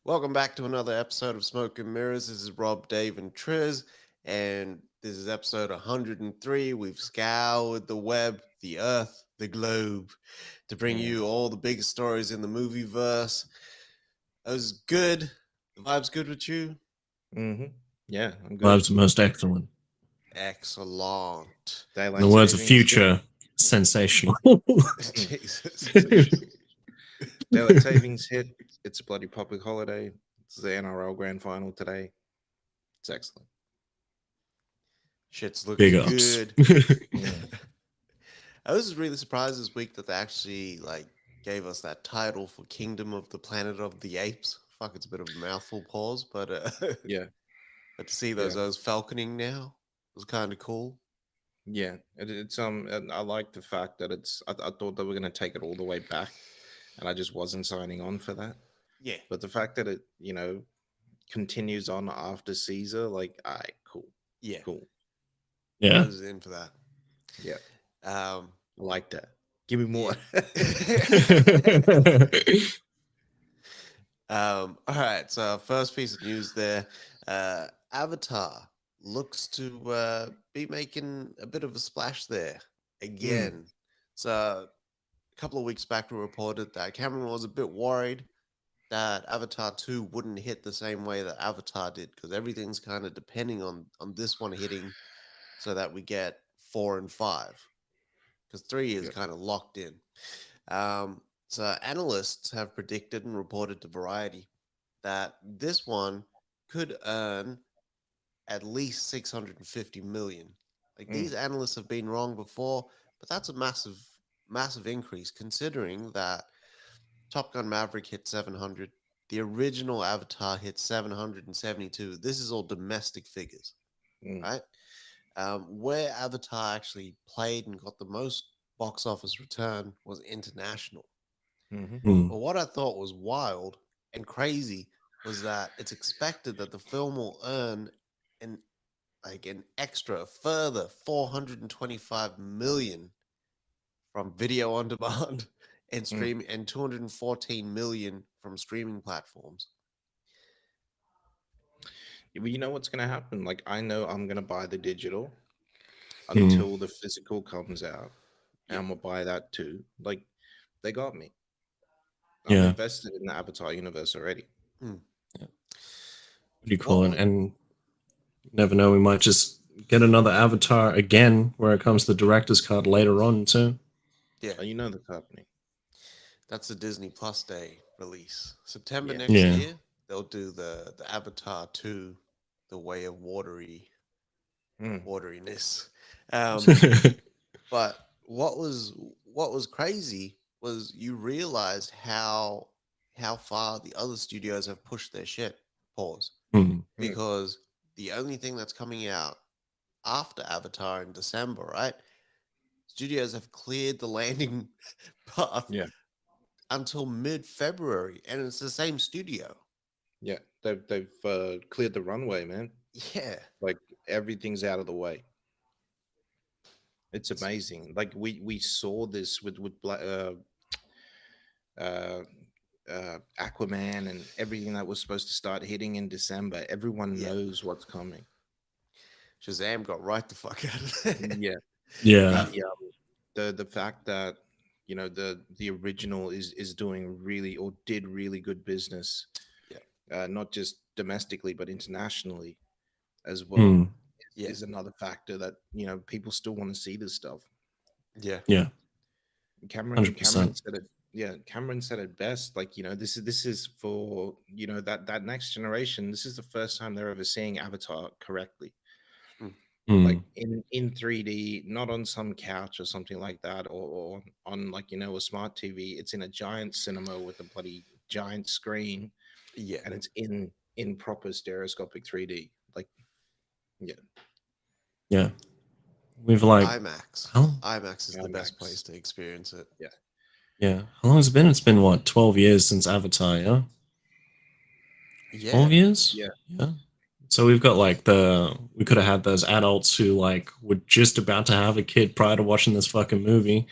Welcome back to another episode of Smoke and Mirrors. This is Rob, Dave, and Triz, and this is episode 103. We've scoured the web, the earth, the globe to bring you all the biggest stories in the movie verse. It was good. The vibe's good with you? Mm-hmm. Yeah, I'm good. Vibes are most excellent. Excellent. In the Daylight words of savings. Future, sensational. Jesus. Daylight savings hit. It's a bloody public holiday. It's the NRL grand final today. It's excellent. Shit's Big looking ups. good. I was really surprised this week that they actually gave us that title for Kingdom of the Planet of the Apes. Fuck, it's a bit of a mouthful pause, but Yeah, but to see yeah, those falconing now was kind of cool. yeah. It's and I like the fact that it's. I thought they were gonna take it all the way back, and I just wasn't signing on for that. Yeah, But the fact that it, continues on after Caesar, like, alright, cool, yeah, cool. I Yeah. was in for that. Yeah, Um, I like that. Give me more. all right. So first piece of news there, Avatar looks to be making a bit of a splash there again. So a couple of weeks back, we reported that Cameron was a bit worried that Avatar 2 wouldn't hit the same way that Avatar did because everything's kind of depending on this one hitting so that we get 4 and 5 because 3 is Yeah. kind of locked in. So analysts have predicted and reported to Variety that this one could earn at least 650 million. Like these analysts have been wrong before, but that's a massive increase considering that Top Gun Maverick hit 700. The original Avatar hit 772. This is all domestic figures, Mm, right? Where Avatar actually played and got the most box office return was international. mm-hmm. But what I thought was wild and crazy was that it's expected that the film will earn an an extra further 425 million from video on demand and Mm. streaming and 214 million from streaming platforms. Well, you know what's gonna happen? Like, I know I'm gonna buy the digital Mm. until the physical comes out, and Yeah. I'm gonna buy that too. Like, they got me. I'm Yeah. invested in the Avatar universe already. Hmm. What do you What call it? would And you never know, we might just get another Avatar again where it comes to the director's cut later on, too. yeah, Oh, you know the company. that's the Disney Plus Day release. September Yeah. next Yeah. year, they'll do the Avatar 2, The Way of Mm. wateriness. Um, but what was crazy was you realized how far the other studios have pushed their shit. Pause. Mm. Mm. Because the only thing that's coming out after Avatar in December, right? Studios have cleared the landing path Yeah, until mid-February, and it's the same studio. yeah. They've cleared the runway, man. Yeah, Like, everything's out of the way. It's it's amazing. Like, we saw this with uh, Aquaman and everything that was supposed to start hitting in December. Everyone yeah. knows what's coming. Shazam got right the fuck out of there. Yeah, Yeah. the fact that the original is doing really or did really good business, Yeah, not just domestically but internationally as well, Mm. yeah, is another factor that people still want to see this stuff. yeah. Yeah. Cameron 100%. said it. Yeah, Cameron said it best. Like, this is for that next generation. This is the first time they're ever seeing Avatar correctly, Mm. like Mm. in 3D, not on some couch or something like that, or on, like, a smart TV. It's in a giant cinema with a bloody giant screen, Yeah. and it's in proper stereoscopic 3D. Like, yeah, Yeah. We've like, IMAX. how? IMAX is the best place IMAX. to experience it. Yeah, Yeah. How long has it been? It's been what, 12 years since Avatar, yeah? Yeah, 12 years? yeah, Yeah. So we've got like we could have had those adults who like were just about to have a kid prior to watching this fucking movie.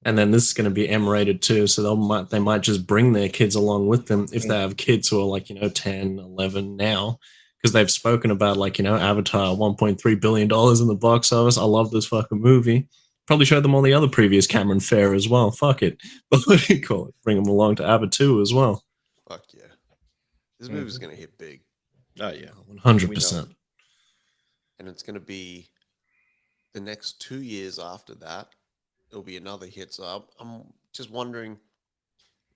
And then this is going to be M-rated too, so they might just bring their kids along with them if they have kids who are like 10, 11 now, because they've spoken about Avatar, $1.3 billion in the box office. I love this fucking movie. Probably showed them all the other previous Cameron fare as well. Fuck it, but what do you call it? Bring them along to Avatar 2 as well. Fuck yeah, this movie's gonna hit big. Oh yeah, 100%. And it's gonna be the next 2 years after that. It'll be another hit. So I'm just wondering,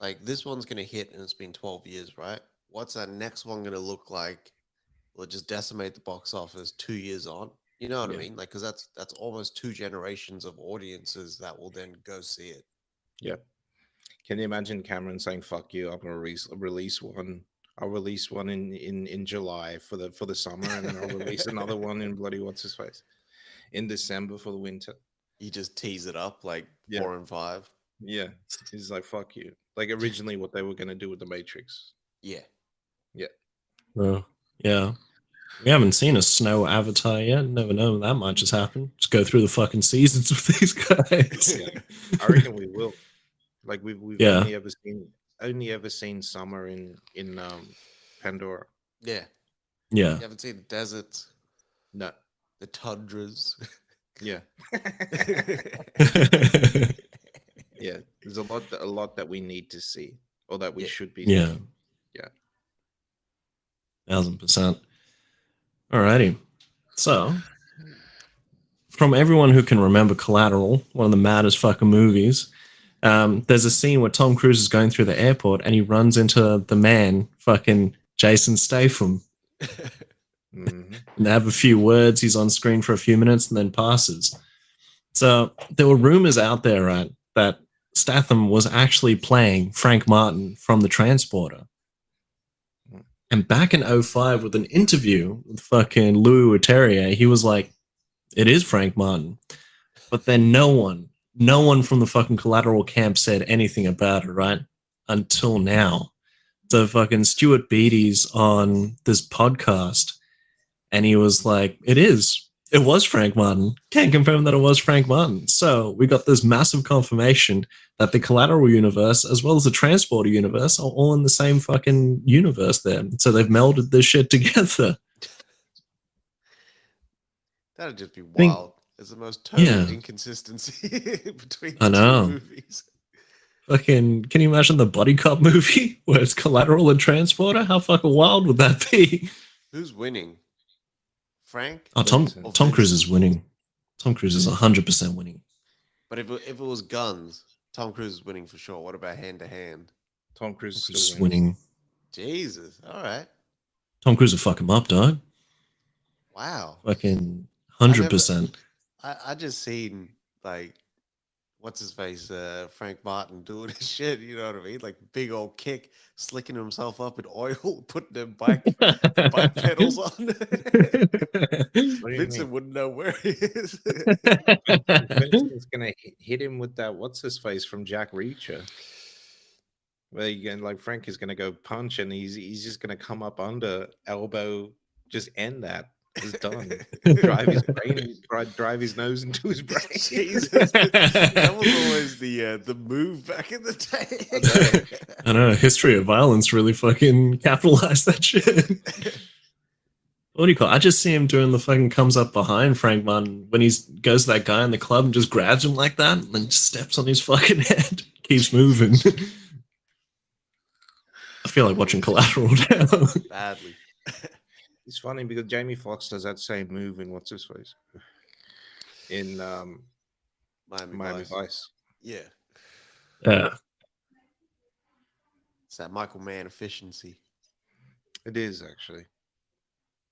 like, this one's gonna hit, and it's been 12 years, right? What's that next one gonna look like? Will it just decimate the box office 2 years on? You know what I mean? Like, because that's almost 2 generations of audiences that will then go see it. Yeah. Can you imagine Cameron saying "fuck you"? I'm gonna release one. I'll release one in July for the summer, and then I'll release another one in bloody what's his face in December for the winter. You just tease it up like 4 and 5. Yeah, he's like "fuck you." Like originally, what they were gonna do with the Matrix. Yeah. Well, yeah. We haven't seen a snow Avatar yet. Never know that much has happened. Just go through the fucking seasons with these guys. I reckon we will. Like we've only ever seen summer in Pandora. Yeah. Yeah. You haven't seen the deserts, No. the tundras. Yeah. Yeah. There's a lot that we need to see, or that we should be. Yeah. Seeing. Yeah. 1000%. Alrighty. So, from everyone who can remember Collateral, one of the maddest fucking movies, there's a scene where Tom Cruise is going through the airport and he runs into the man, fucking Jason Statham. Mm-hmm. And they have a few words. He's on screen for a few minutes and then passes. So there were rumors out there, right, that Statham was actually playing Frank Martin from The Transporter. And back in 05 with an interview with fucking Louis Leterrier, he was like, it is Frank Martin. But then no one from the fucking Collateral camp said anything about it, right? Until now. The fucking Stuart Beattie's on this podcast, and he was like, it was Frank Martin. Can't confirm that it was Frank Martin. So we got this massive confirmation that the Collateral universe, as well as the Transporter universe, are all in the same fucking universe there. So they've melded this shit together. That'd just be wild. It's the most total inconsistency between the two movies. Fucking, can you imagine the Buddy Cop movie where it's Collateral and Transporter? How fucking wild would that be? Who's winning? Frank? Oh, Tom Cruise is winning. Tom Cruise is 100% winning. But if it was guns, Tom Cruise is winning for sure. What about hand to hand? Tom Cruise is winning. Jesus. All right. Tom Cruise will fuck him up, dog. Wow. Fucking 100%. I just seen, like, what's his face, Frank Martin doing his shit, you know what I mean? Like, big old kick, slicking himself up in oil, putting them bike pedals on. Vincent wouldn't know where he is. Vincent's gonna hit him with that what's his face from Jack Reacher. Where like Frank is gonna go punch, and he's just gonna come up under, elbow, just end that. It's done. Drive his nose into his brain. Jesus. That was always the move back in the day. I know. History of Violence really fucking capitalized that shit. What do you call it? I just see him doing the fucking comes up behind Frank Martin when he goes to that guy in the club and just grabs him like that and then just steps on his fucking head. Keeps moving. I feel like watching Collateral now. Badly. It's funny because Jamie Foxx does that same move in what's his face in Miami Vice. Yeah. Yeah. It's that Michael Mann efficiency. It is actually,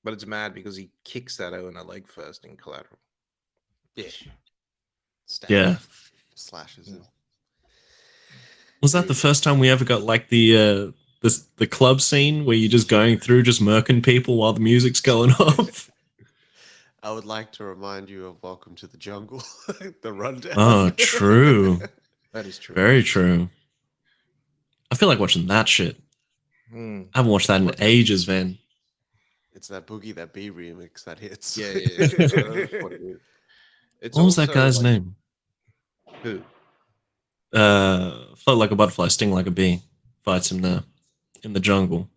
but it's mad because he kicks that out in a leg first in Collateral. Yeah. Yeah. Slashes him. Was that the first time we ever got like the club scene where you're just going through, just murking people while the music's going off? I would like to remind you of Welcome to the Jungle, the rundown. Oh, true. That is true. Very true. I feel like watching that shit. I haven't watched that in ages, man. It's that Boogie That Bee remix that hits. Yeah. What was that guy's name? Who? Float like a butterfly, sting like a bee. Fights in the jungle.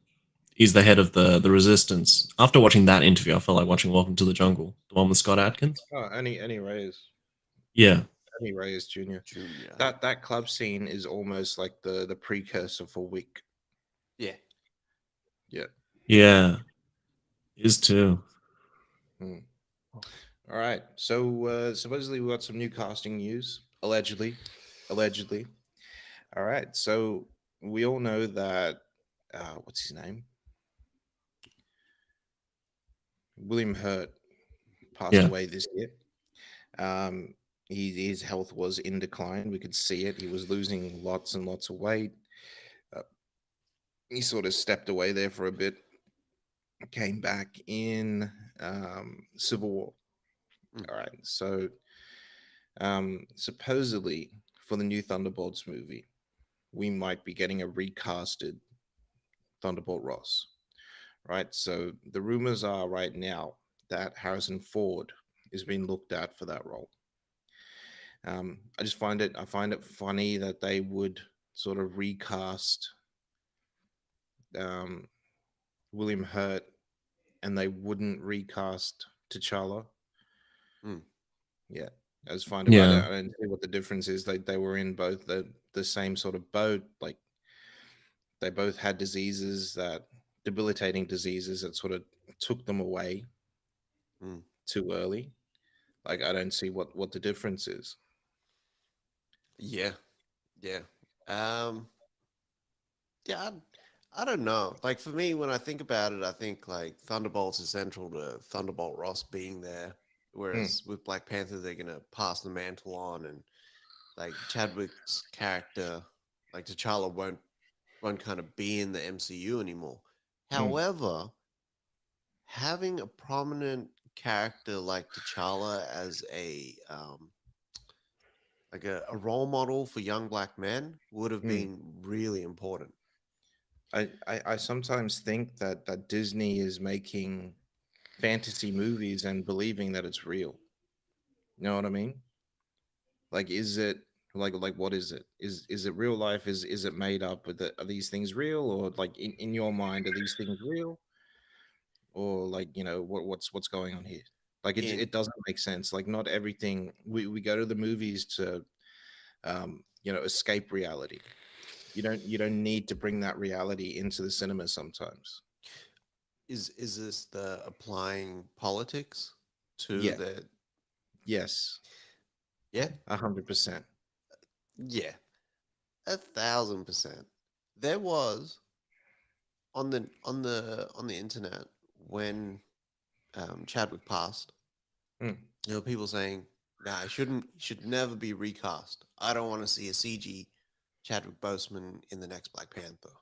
He's the head of the resistance. After watching that interview, I felt like watching Welcome to the Jungle, the one with Scott Adkins. Oh, any Reyes, Yeah, any Reyes Jr. Junior. That club scene is almost like the precursor for Wick. Yeah. Yeah. yeah, is too. Hmm. All right. So supposedly we got some new casting news. Allegedly. All right. So we all know that what's his name? William Hurt passed Yeah, away this year. Um, his health was in decline. We could see it. He was losing lots and lots of weight. Uh, he sort of stepped away there for a bit. Came back in Civil War. Mm. All right. So supposedly for the new Thunderbolts movie, we might be getting a recasted Thunderbolt Ross. Right. So the rumors are right now that Harrison Ford is being looked at for that role. I find it funny that they would sort of recast um, William Hurt and they wouldn't recast T'Challa. Mm. Yeah, I just find it. yeah, I don't see what the difference is. They were in both the same sort of boat. Like they both had diseases that debilitating diseases that sort of took them away Mm. too early. Like I don't see what the difference is. Yeah. Yeah. Um. Yeah. I don't know. Like for me, when I think about it, I think like Thunderbolts is central to Thunderbolt Ross being there. Mm, Whereas with Black Panther, they're gonna pass the mantle on, and like Chadwick's character, like T'Challa, won't kind of be in the MCU anymore. mm, However, having a prominent character like T'Challa as a role model for young black men would have mm. been really important. I sometimes think that Disney is making fantasy movies and believing that it's real. You know what I mean? Like, is it like what is it? Is it real life? Is it made up? Are these things real, or like in your mind, are these things real, or like what's going on here? Like In it doesn't make sense. Like not everything we go to the movies to escape reality. You don't need to bring that reality into the cinema sometimes. is this the applying politics to Yeah. the Yes. yeah 100%. yeah 1,000%. There was on the internet when Chadwick passed. Mm. There were people saying, "Nah, I should never be recast. I don't want to see a CG Chadwick Boseman in the next Black Panther."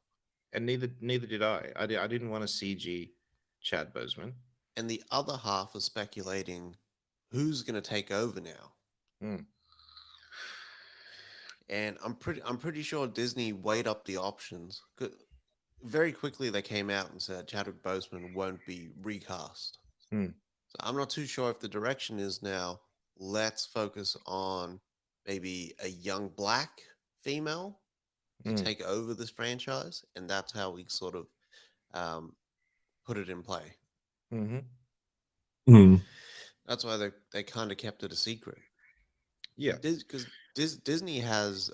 And neither did I. I didn't want to CG Chad Boseman. And the other half was speculating who's going to take over now. Mm. And I'm pretty sure Disney weighed up the options. Very quickly they came out and said Chadwick Boseman won't be recast. Mm. So I'm not too sure if the direction is now let's focus on maybe a young black female to Mm. take over this franchise, and that's how we sort of um, put it in play. Hmm. Hmm. That's why they kind of kept it a secret, Yeah. because Disney has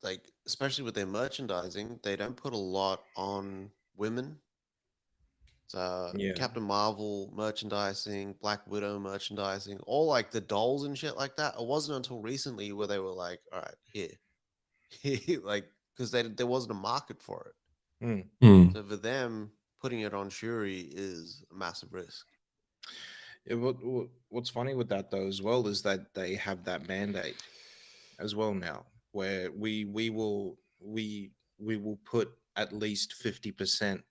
like especially with their merchandising, they don't put a lot on women. So Yeah. Captain Marvel merchandising, Black Widow merchandising, all like the dolls and shit like that. It wasn't until recently where they were like, "All right, here," like because there wasn't a market for it. Mm. Hmm. So for them, putting it on Shuri is a massive risk. What's funny with that though as well is that they have that mandate as well now, where we will put at least 50%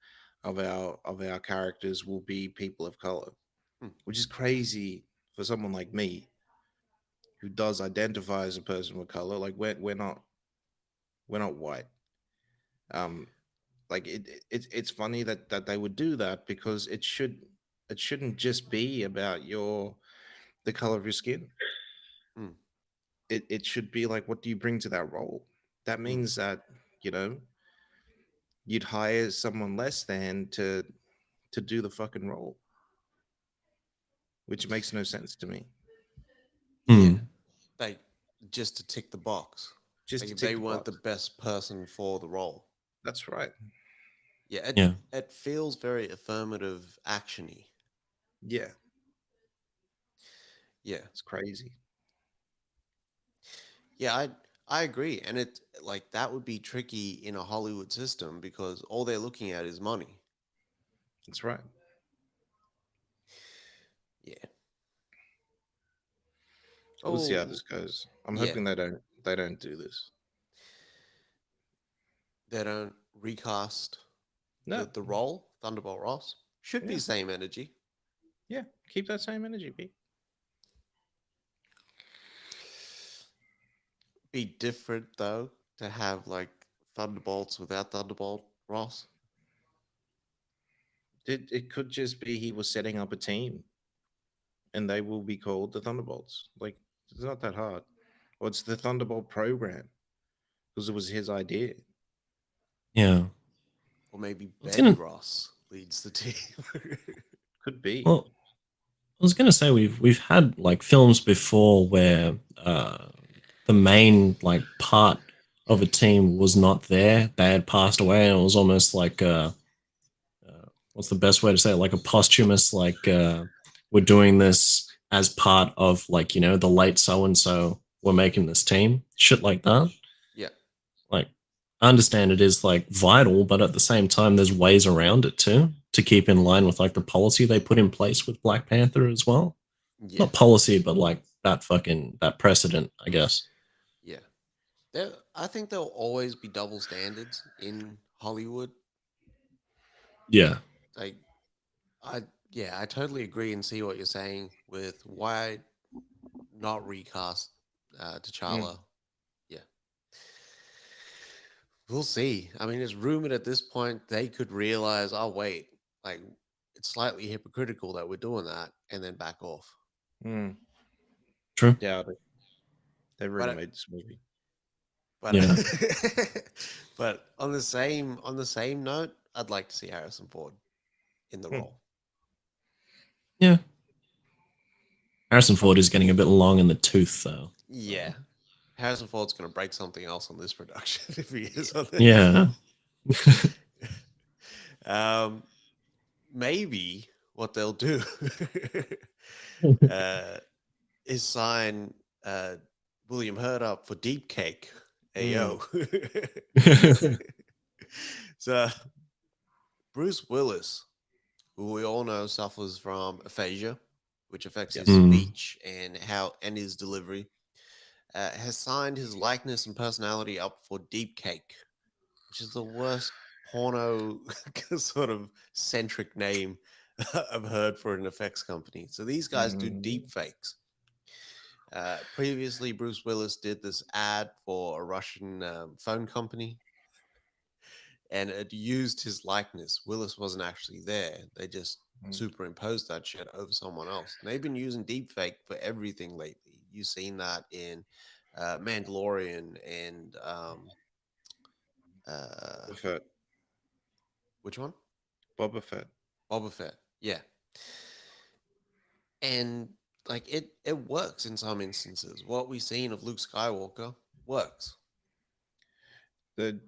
of our characters will be people of color, Hmm. which is crazy for someone like me who does identify as a person of color. Like we're not white. Um, like it's funny that they would do that because it shouldn't just be about the color of your skin. Hmm. it should be like, what do you bring to that role? That means that, you know, you'd hire someone less than to do the fucking role, which makes no sense to me. Yeah, Hmm. like just to tick the box. Just Like to if tick they the weren't the box. best person for the role. That's right. Yeah, Yeah. it feels very affirmative actiony. Yeah, Yeah. it's crazy. Yeah, I agree. And it like that would be tricky in a Hollywood system because all they're looking at is money. That's right. Yeah. We'll see how this Oh, goes. I'm yeah. hoping they don't do this. They don't recast No. the role, Thunderbolt Ross. Should be Yeah. same energy. Yeah. Keep that same energy, Pete. Be different though to have like Thunderbolts without Thunderbolt Ross. It could just be he was setting up a team and they will be called the Thunderbolts. Like, it's not that hard. Or it's the Thunderbolt program because it was his idea. Yeah. Or maybe I was Ben gonna. Ross leads the team. Could be. Well, I was gonna say we've had like films before where the main like part of a team was not there. They had passed away, and it was almost like what's the best way to say it? Like a posthumous, like we're doing this as part of like the late so and so we're making this team, shit like that. Yeah. Like, I understand it is like vital, but at the same time, there's ways around it too to keep in line with like the policy they put in place with Black Panther as well. Yeah. Not policy, but like that precedent, I guess. Yeah. I think there'll always be double standards in Hollywood. Yeah. Like I yeah, I totally agree and see what you're saying with why not recast Mm. T'Challa. Yeah. We'll see. I mean, it's rumored at this point they could realize, oh wait, like it's slightly hypocritical that we're doing that and then back off. Mm. True. Doubt it. They've But already made this movie. but Yeah. but on the same note, I'd like to see Harrison Ford in the Hmm. role. Yeah. Harrison Ford is getting a bit long in the tooth, though. Yeah. Harrison Ford's going to break something else on this production if he is on this. Yeah. Um, maybe what they'll do uh, is sign William Hurt up for Deep Cake. Ayo. So Bruce Willis, who we all know suffers from aphasia, which affects his Yes. Mm. speech and his delivery, has signed his likeness and personality up for Deep Cake, which is the worst porno sort of centric name I've heard for an effects company. So these guys do Mm. deep fakes. Previously, Bruce Willis did this ad for a Russian phone company, and it used his likeness. Willis wasn't actually there. They just Mm. superimposed that shit over someone else. And they've been using deepfake for everything lately. You've seen that in Mandalorian and Boba Fett. which one? Boba Fett. Boba Fett. Yeah. And like it works in some instances. What we've seen of Luke Skywalker works. The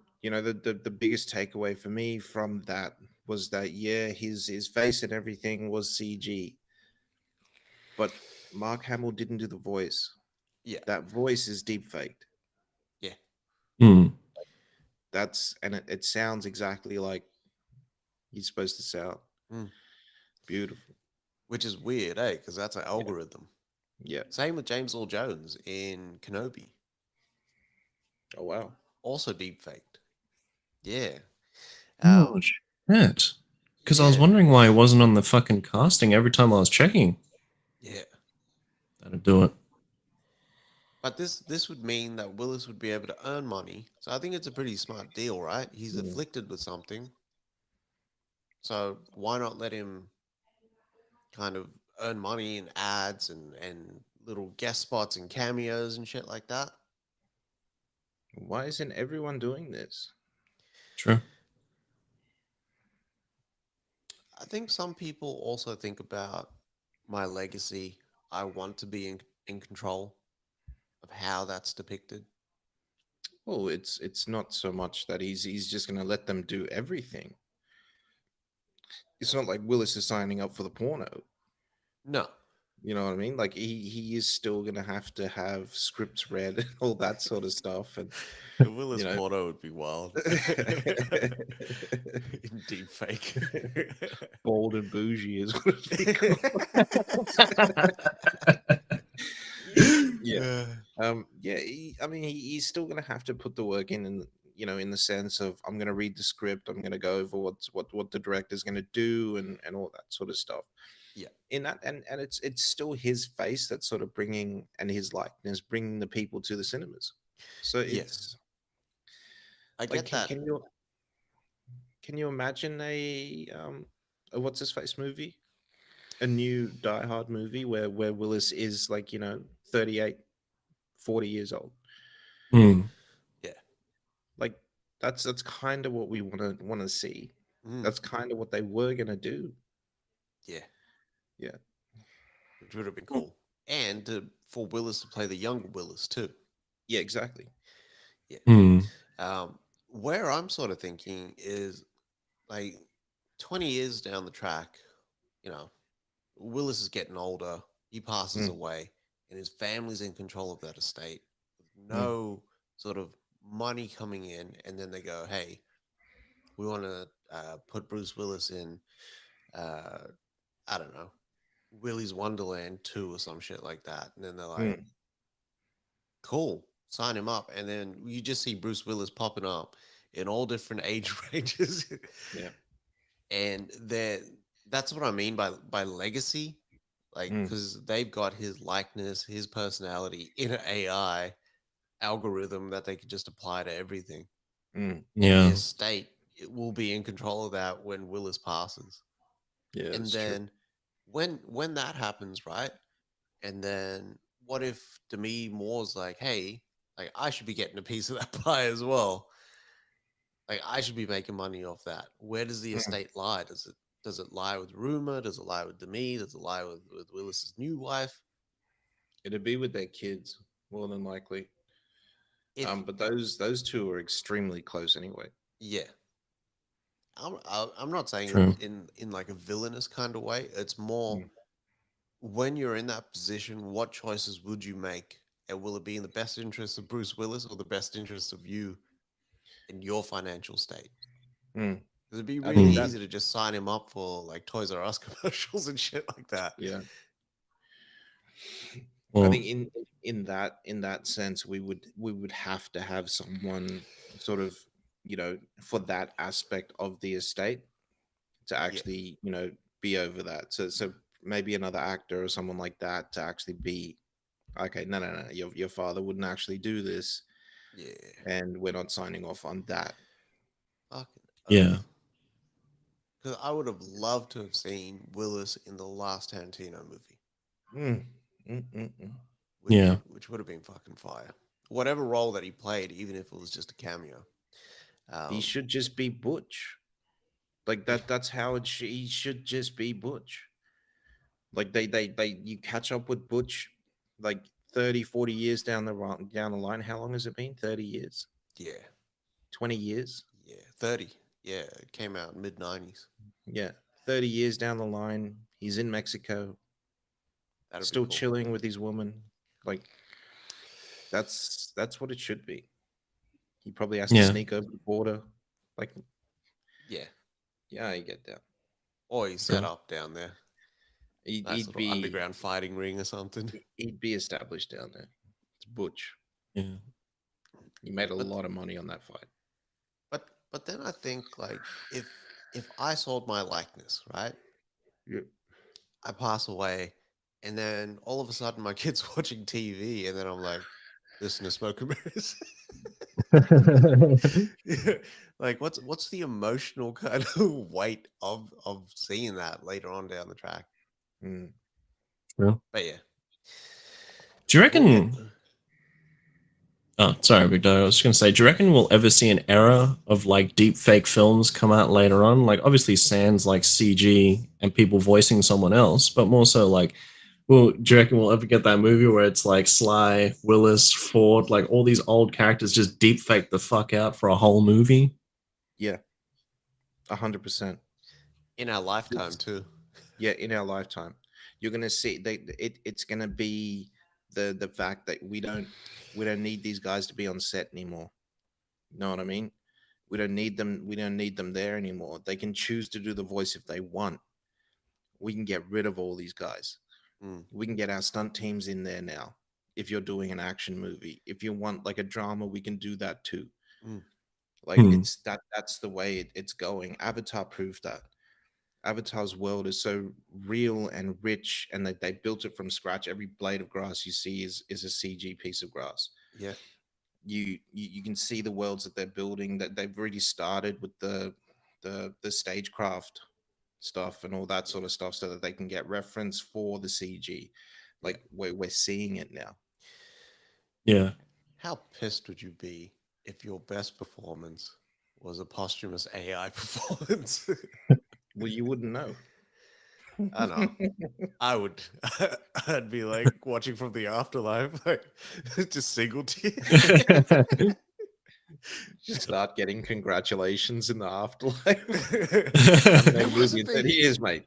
biggest takeaway for me from that was that, yeah, his face and everything was CG, but Mark Hamill didn't do the voice. Yeah. That voice is deep faked. Yeah. Mm. And it sounds exactly like he's supposed to sound. Mm. Beautiful. Which is weird, eh? Because that's an Yeah. algorithm. Yeah. Same with James Earl Jones in Kenobi. Oh wow. Also deep faked. Yeah. Oh, shit. Because I was Yeah. wondering why it wasn't on the fucking casting every time I was checking. Yeah. That'd do it. But this would mean that Willis would be able to earn money. So I think it's a pretty smart deal, right? He's Mm. afflicted with something. So why not let him kind of earn money in ads and little guest spots and cameos and shit like that. Why isn't everyone doing this? True. I think some people also think about my legacy. I want to be in control of how that's depicted. Well, it's not so much that he's just gonna let them do everything. It's not like Willis is signing up for the porno. No. You know what I mean? Like he is still gonna have to have scripts read and all that sort of stuff. And The Willis you know, Porto would be wild. In deep fake. Bold and bougie is what it's yeah. Yeah. I mean, he's still gonna have to put the work in, and in the sense of I'm gonna read the script, I'm gonna go over what the director's gonna do, and all that sort of stuff. Yeah. In that, and it's still his face that's sort of bringing, and his likeness bringing the people to the cinemas. So Yeah. it's I like, get that. can you imagine a what's his face movie, a new Die Hard movie where Willis is like 38, 40 years old? Hmm. Yeah. Like that's kind of what we want to see. Mm, That's kind of what they were gonna do. yeah. Yeah. Which would have been cool. And for Willis to play the younger Willis too. Yeah, exactly. Yeah. Hmm. Where I'm sort of thinking is like 20 years down the track, you know, Willis is getting older. He passes Mm, away, and his family's in control of that estate with mm, no sort of money coming in. And then they go, hey, we want to put Bruce Willis in, uh, I don't know, Willy's Wonderland 2 or some shit like that. And then they're like, mm. cool, sign him up. And then you just see Bruce Willis popping up in all different age ranges. Yeah. And that's what I mean by legacy. Like, Mm, because they've got his likeness, his personality in an AI algorithm that they could just apply to everything. mm. And the Yeah. estate it will be in control of that when Willis passes. Yeah, And that's true. then when that happens, right? And then what if Demi Moore's like, hey, like I should be getting a piece of that pie as well. Like I should be making money off that. Where does the Mm. estate lie? Does it lie with Rumor? Does it lie with Demi? Does it lie with Willis's new wife? It'd be with their kids more than likely. If But those two are extremely close anyway. yeah, I'm not saying True. in like a villainous kind of way. It's more Mm. when you're in that position, what choices would you make? And will it be in the best interest of Bruce Willis or the best interest of you and your financial state? Mm. It'd be I really think Hmm. that easy to just sign him up for like Toys R Us commercials and shit like that. yeah. I Well, think in that sense we would have to have someone sort of for that aspect of the estate to Yeah, actually be over that. So maybe another actor or someone like that to actually be okay. No. Your father wouldn't actually do this, yeah, and we're not signing off on that. fucking yeah. oath. Because I would have loved to have seen Willis in the last Tarantino movie, Mm, mm. Yeah. which would have been fucking fire. Whatever role that he played, even if it was just a cameo. He Um, should just be Butch. Like yeah, that's how he should just be Butch. Like they you catch up with Butch like 30, 40 years down the line. How long has it been? 30 years? yeah, 20 years? yeah. 30. Yeah, it came out mid 90s. Yeah. 30 years down the line, he's in Mexico, That'd be still cool. chilling with his woman. Like that's what it should be. He probably has to Yeah. sneak over the border. Like, Yeah. yeah, I get that. Or he's set True. up down there. He'd, Nice he'd little be underground fighting ring or something. he'd be established down there. It's Butch. Yeah. He made a But lot of money on that fight. but then I think like if I sold my likeness, right? Yeah. I pass away, and then all of a sudden my kid's watching TV, and then I'm like, listen to Smoke and Mirrors. Yeah. Like what's the emotional kind of weight of seeing that later on down the track? Mm. True. But yeah. Do you We'll get- reckon? Oh, sorry, Victor. I was just gonna say, do you reckon we'll ever see an era of like deep fake films come out later on? Like, obviously, sans like CG and people voicing someone else, but more so like, well, do you reckon we'll ever get that movie where it's like Sly, Willis, Ford, like all these old characters just deep fake the fuck out for a whole movie? Yeah, 100%. in our lifetime too. Yeah, in our lifetime, you're gonna see it's gonna be the fact that we don't need these guys to be on set anymore. You know what I mean? We don't need them. We don't need them there anymore. They can choose to do the voice if they want. We can get rid of all these guys. Mm. We can get our stunt teams in there now. If you're doing an action movie, if you want like a drama, we can do that too. Mm. Like Hmm. it's that's the way it's going. Avatar proved that. Avatar's world is so real and rich, and that they built it from scratch. Every blade of grass you see is a CG piece of grass. Yeah. You can see the worlds that they're building. That they've already started with the stagecraft stuff and all that sort of stuff, so that they can get reference for the CG. Like we're seeing it now. Yeah. How pissed would you be if your best performance was a posthumous AI performance? Well, you wouldn't know. I know. I would. I'd be like watching from the afterlife, like just single tear. Start getting congratulations in the afterlife. It Made was movie a in 30 big- years, mate.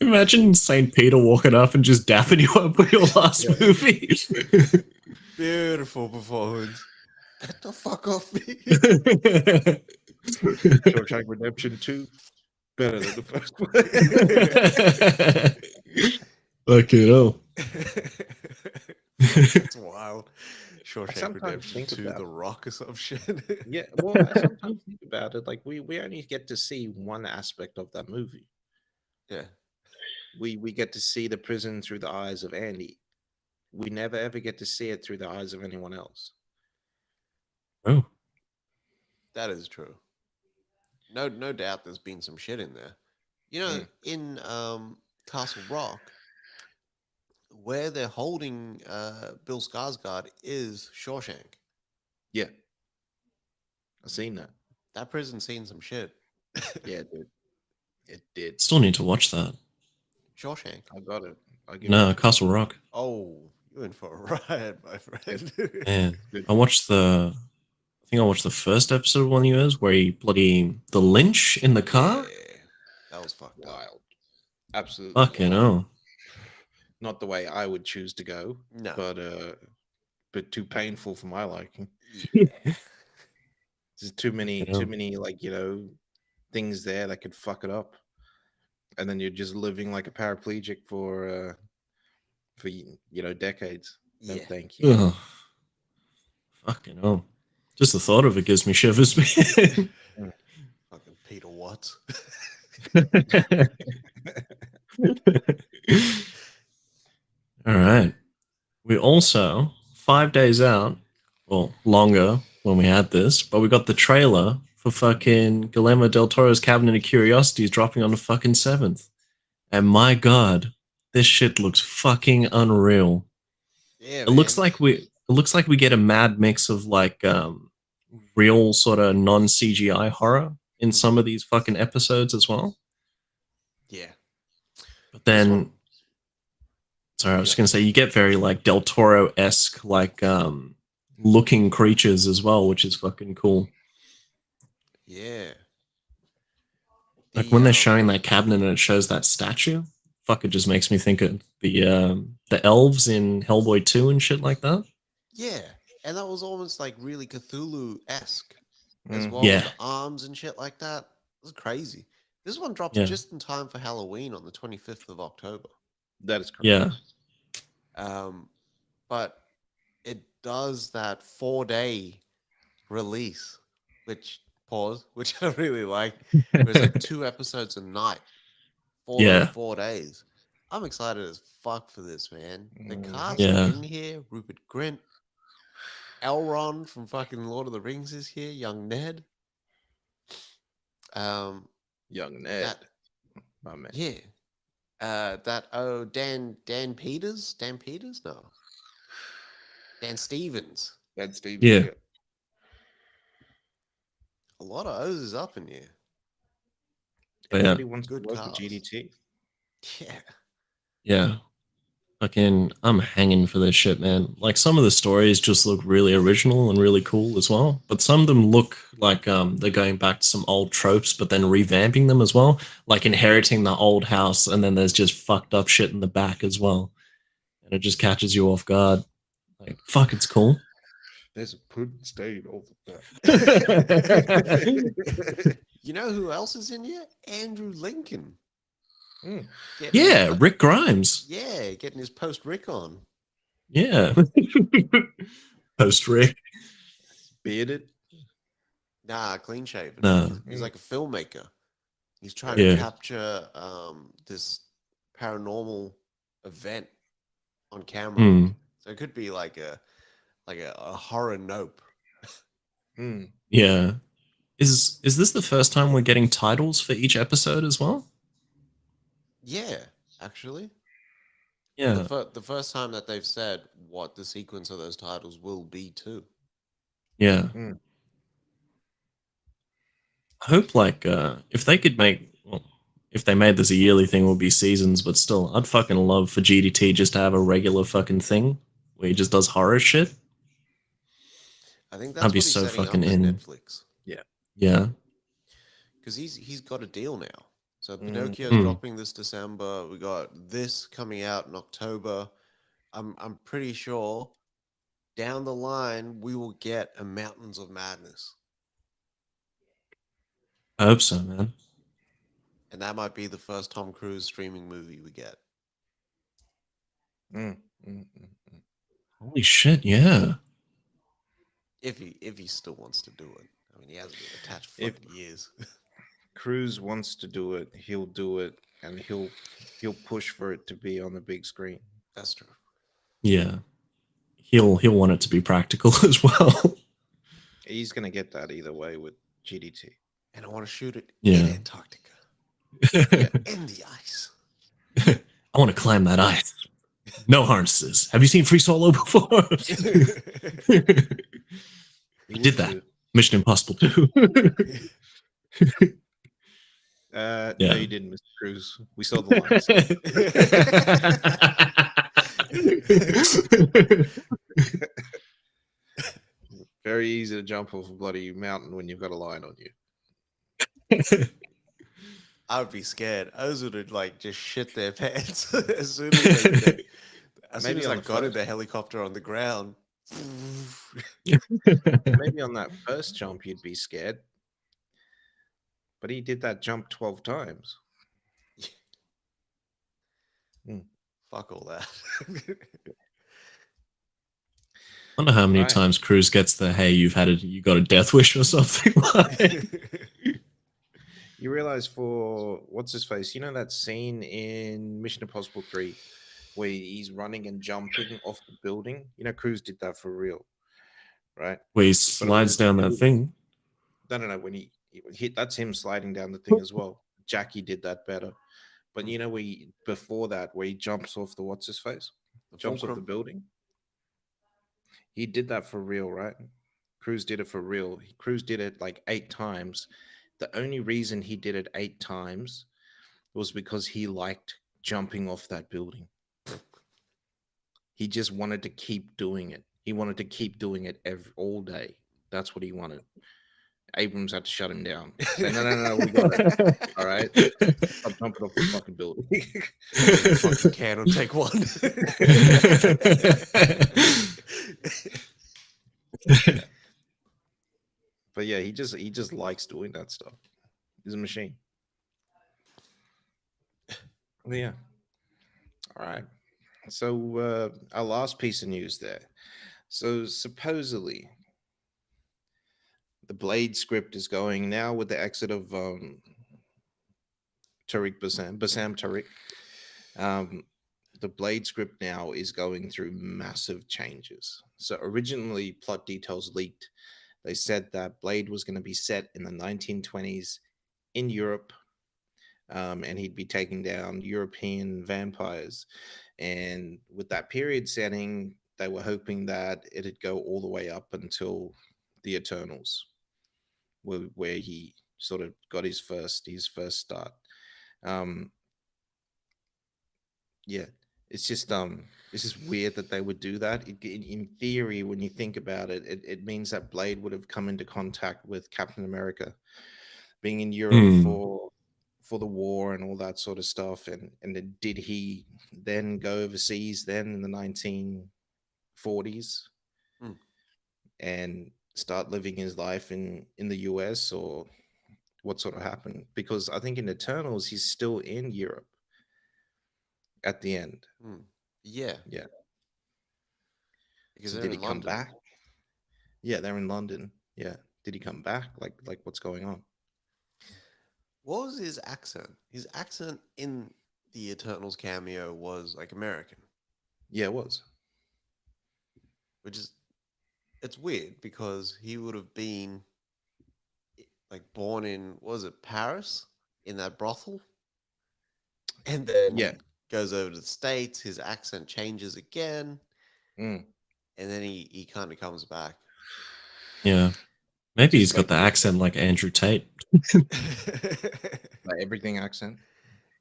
Imagine St. Peter walking up and just dapping you up with your last Yeah. movie. Beautiful performance. Get the fuck off me. Shawshank Redemption 2, better than the first one. Fucking hell. That's wild. I Shawshank sometimes Redemption think 2, about The it. Rock or some shit. Yeah, well, I sometimes think about it. Like we only get to see one aspect of that movie. Yeah. We get to see the prison through the eyes of Andy. We never ever get to see it through the eyes of anyone else. Oh, That is true. No doubt there's been some shit in there. You know, in Castle Rock, where they're holding Bill Skarsgård is Shawshank. Yeah, I've seen that. That prison's seen some shit. Yeah, it did. It did. still need to watch that. Shawshank. I got it. I give No, it. Castle Rock. Oh, you're in for a ride, my friend. Man, Good. I watched the. I think I watched the first episode of one of yours where he bloody the lynch in the car. Yeah, that was fucked up. Wild. Absolutely. Fucking wild. hell. Not the way I would choose to go, No. but too painful for my liking. Yeah. There's too many Yeah. like things there that could fuck it up, and then you're just living like a paraplegic for decades. No, Yeah. thank you. Ugh. Fucking hell. Just the thought of it gives me shivers, man. Fucking Peter Watts. All right. We also, 5 days out, well, longer when we had this, but we got the trailer for fucking Guillermo del Toro's Cabinet of Curiosities dropping on the fucking 7th. And my god, this shit looks fucking unreal. Yeah, It looks like we get a mad mix of like real sort of non-CGI horror in some of these fucking episodes as well. Yeah. But This then one- sorry, I was gonna say you get very like Del Toro-esque like looking creatures as well, which is fucking cool. Yeah. Like when they're The, showing that cabinet and it shows that statue, fuck, it just makes me think of the elves in Hellboy 2 and shit like that. Yeah, and that was almost like really Cthulhu-esque as well. Yeah. With the arms and shit like that. It was crazy. This one drops Yeah. just in time for Halloween on the 25th of October. That is correct. Yeah. But it does that 4-day release, which I really like. It was like 2 episodes a night for Yeah. those 4 days. I'm excited as fuck for this, man. The cast Yeah. in here, Rupert Grint, Elrond from fucking Lord of the Rings is here, young Ned. Young Ned, That, my man. yeah. Dan Peters? Dan Peters? No. Dan Stevens. That's Steve. Yeah. A lot of O's is up in here. But Everybody wants to Good work with cars. GDT. Yeah. yeah. Fucking, I'm hanging for this shit, man. Like some of the stories just look really original and really cool as well, but some of them look like they're going back to some old tropes, but then revamping them as well, like inheriting the old house, and then there's just fucked up shit in the back as well, and it just catches you off guard. Like, fuck, it's cool. There's a pudding stain over that. You know who else is in here? Andrew Lincoln. Mm. Getting Yeah, his- Rick Grimes. Yeah, getting his post Rick on. Yeah. Post Rick. Bearded. Nah, clean shaven. No. He's like a filmmaker. He's trying Yeah. to capture this paranormal event on camera. Mm, So it could be like a horror nope. Mm. yeah. Is this the first time we're getting titles for each episode as well? Yeah, actually. Yeah. The first time that they've said what the sequence of those titles will be too. Yeah. Mm. I hope like if they could make, well, if they made this a yearly thing, it would be seasons, but still, I'd fucking love for GDT just to have a regular fucking thing where he just does horror shit. I think I'd that's be what he's so setting up fucking with in. Netflix. Yeah. Because he's got a deal now. So Mm. Pinocchio's Mm. dropping this December. We got this coming out in October. I'm pretty sure down the line we will get a Mountains of Madness. I hope so, man. And that might be the first Tom Cruise streaming movie we get. Mm. Mm. Mm. Holy shit, yeah. If he still wants to do it. I mean, he hasn't been attached for If- fucking years. Cruz wants to do it, he'll do it, and he'll push for it to be on the big screen. That's true. Yeah. He'll want it to be practical as well. He's gonna get that either way with GDT. And I want to shoot it Yeah. in Antarctica. Yeah. In the ice. I want to climb that ice. No harnesses. Have you seen Free Solo before? He did would that. do. Mission Impossible 2. No, Yeah. you didn't, Mr. Cruz. We saw the lines. Very easy to jump off a bloody mountain when you've got a lion on you. I would be scared. Oz would like just shit their pants as soon as they, as soon Maybe as I on the got in first- the helicopter on the ground. Maybe on that first jump you'd be scared. But he did that jump 12 times. Fuck all that. I wonder how many Right. times Cruz gets the "Hey, you got a death wish" or something like. You realize for what's his face, you know that scene in Mission Impossible 3 where he's running and jumping off the building? You know, Cruz did that for real, right? Where he slides down that thing. No. When he hit, that's him sliding down the thing as well. Jackie did that better. But you know, before that, where he jumps off the what's his face, jumps off the fulcrum. building. He did that for real, right? Cruz did it for real. Cruz did it like 8 times. The only reason he did it 8 times was because he liked jumping off that building. He just wanted to keep doing it. He wanted to keep doing it all day. That's what he wanted. Abrams had to shut him down. Say, no, we got it. All right. Stop jumping off the fucking building. Fucking can will take one. But yeah, he just likes doing that stuff. He's a machine. Yeah. All right. So our last piece of news there. So supposedly the Blade script is going now with the exit of Tariq Bassam Tariq. The Blade script now is going through massive changes. So originally plot details leaked. They said that Blade was going to be set in the 1920s in Europe. and he'd be taking down European vampires. And with that period setting, they were hoping that it'd go all the way up until the Eternals, where he sort of got his first start. Um, yeah, it's just weird that they would do that. In theory, when you think about it, it means that Blade would have come into contact with Captain America, being in Europe Hmm. for the war and all that sort of stuff. And then did he then go overseas then in the 1940s Hmm. and start living his life in the US, or what sort of happened? Because I think in Eternals he's still in Europe at the end. Hmm. Yeah, Yeah. because So they're did he in come London. back? Yeah, they're in London. Yeah. Did he come back? Like what's going on? What was his accent? His accent in the Eternals cameo was like American, Yeah, it was. which is it's weird because he would have been like born in what was it Paris in that brothel, and Yeah. then goes over to the States. His accent changes again, Mm. and then he kind of comes back. Yeah. Maybe he's Just got like the accent like Andrew Tate. like everything accent.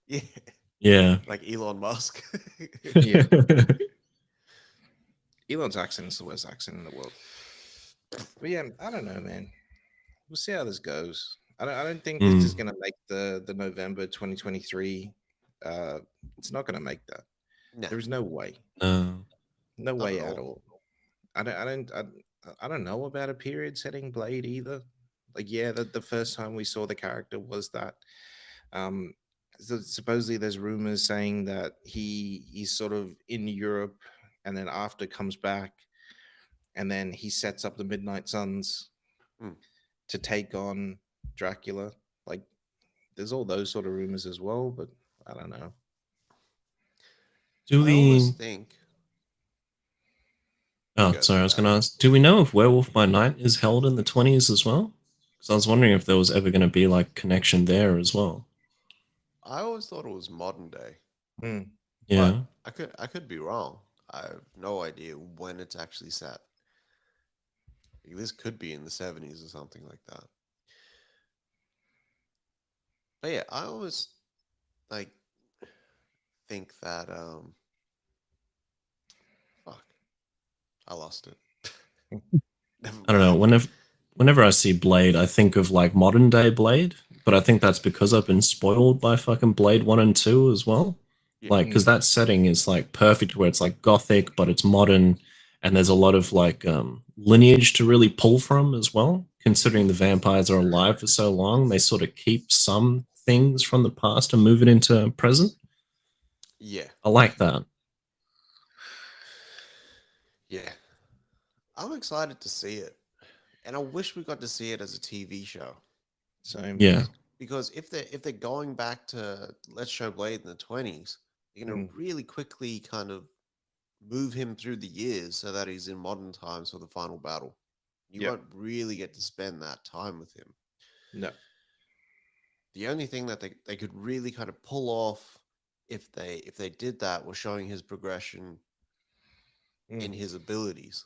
Yeah, Yeah. like Elon Musk. Yeah. Elon's accent is the worst accent in the world. But yeah, I don't know, man. We'll see how this goes. I don't think this is Mm. gonna make the November 2023. Uh, it's not gonna make that. No, There is no way. No. No not at way at all. all. I don't know about a period setting Blade either. Like, yeah, the first time we saw the character was that. Um, so supposedly there's rumors saying that he's sort of in Europe, and then after comes back, and then he sets up the Midnight Suns Hmm. to take on Dracula. Like, there's all those sort of rumors as well, but I don't know. Do I almost we? think you Oh, go sorry. there, I was going Zach. to ask. Do we know if Werewolf by Night is held in the 20s as well? Because I was wondering if there was ever going to be like connection there as well. I always thought it was modern day, Hmm. Yeah. but I could be wrong. I have no idea when it's actually set. Like, this could be in the 70s or something like that. But yeah, I always like think that fuck, I lost it. Never I don't know. mind. Whenever I see Blade, I think of like modern day Blade, but I think that's because I've been spoiled by fucking Blade 1 and 2 as well. Yeah. Like, because that setting is like perfect where it's like gothic, but it's modern, and there's a lot of like lineage to really pull from as well. Considering the vampires are alive for so long, they sort of keep some things from the past and move it into present. Yeah. I like that. Yeah. I'm excited to see it. And I wish we got to see it as a TV show. Same. Yeah. Because if they're going back to Let's Show Blade in the 20s, they're gonna Mm. really quickly kind of move him through the years so that he's in modern times for the final battle. You Yep. won't really get to spend that time with him. No. The only thing that they could really kind of pull off if they did that was showing his progression in Mm. his abilities.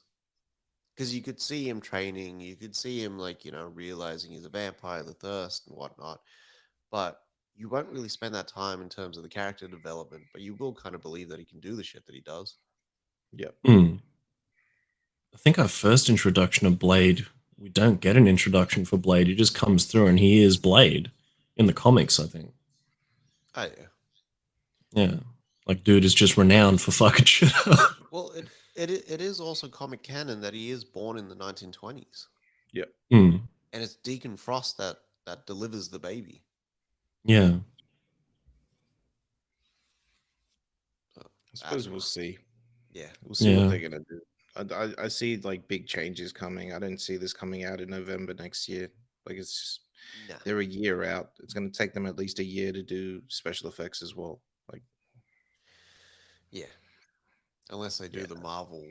Because you could see him training, you could see him like, realizing he's a vampire, the thirst and whatnot. But you won't really spend that time in terms of the character development, but you will kind of believe that he can do the shit that he does. Yep. Hmm. I think our first introduction of Blade, we don't get an introduction for Blade. He just comes through and he is Blade in the comics, I think. Oh yeah. Yeah. Like, dude is just renowned for fucking shit up. Well, it is also comic canon that he is born in the 1920s, Yep. Hmm. and it's Deacon Frost that delivers the baby. Yeah. So, I I don't suppose know. we'll see. Yeah. We'll see what Yeah. they're gonna do. I see like big changes coming. I didn't see this coming out in November next year. Like, it's just Nah. they're a year out. It's gonna take them at least a year to do special effects as well. Like, Yeah. Unless they do yeah. the Marvel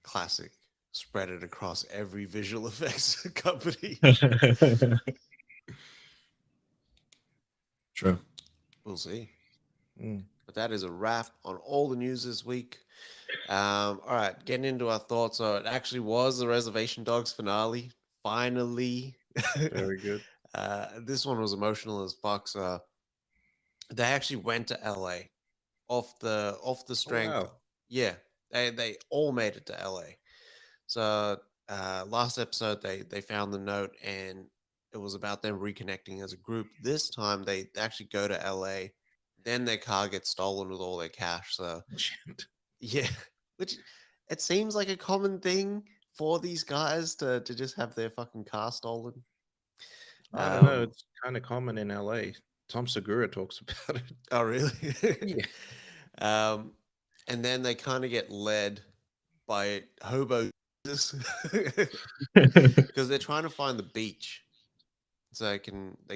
classic, spread it across every visual effects company. True. True. We'll see. Mm. But that is a wrap on all the news this week. All right, getting into our thoughts. So it actually was the Reservation Dogs finale. Finally. Very good. This one was emotional as fuck. So they actually went to LA off the strength. Wow. Yeah, they all made it to LA. So last episode they found the note and it was about them reconnecting as a group. This time they actually go to LA. Then their car gets stolen with all their cash. So Shit. yeah, which it seems like a common thing for these guys to just have their fucking car stolen. I don't know. Um, It's kind of common in LA. Tom Segura talks about it. oh really? Yeah. um, and then they kind of get led by hobo because they're trying to find the beach so they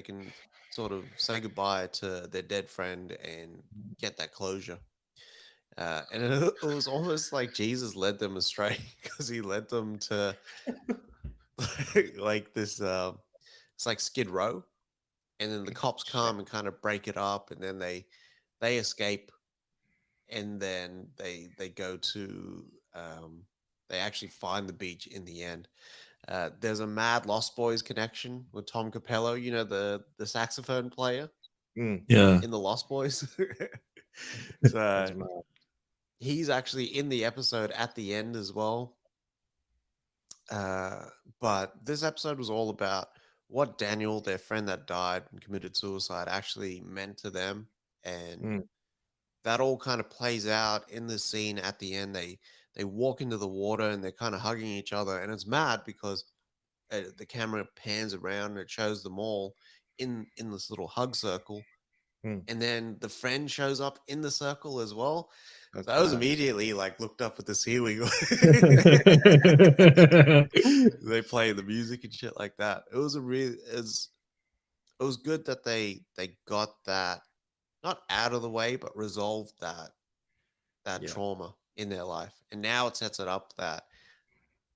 can sort of say goodbye to their dead friend and get that closure. And it was almost like Jesus led them astray because he led them to like this. It's like Skid Row, and then the cops come and kind of break it up, and then they escape, and then they go to they actually find the beach in the end. There's a mad Lost Boys connection with Tom Capello, you know, the saxophone player Mm. Yeah. in the Lost Boys. That's So mad. he's actually in the episode at the end as well. Uh, but this episode was all about what Daniel, their friend that died and committed suicide, actually meant to them, and Mm. that all kind of plays out in the scene at the end. They walk into the water and they're kind of hugging each other, and it's mad because the camera pans around and it shows them all in this little hug circle, Mm. and then the friend shows up in the circle as well. So That's I was mad. immediately like looked up at the ceiling. They play the music and shit like that. It was it was good that they got that not out of the way, but resolved that Yeah. trauma in their life. And now it sets it up that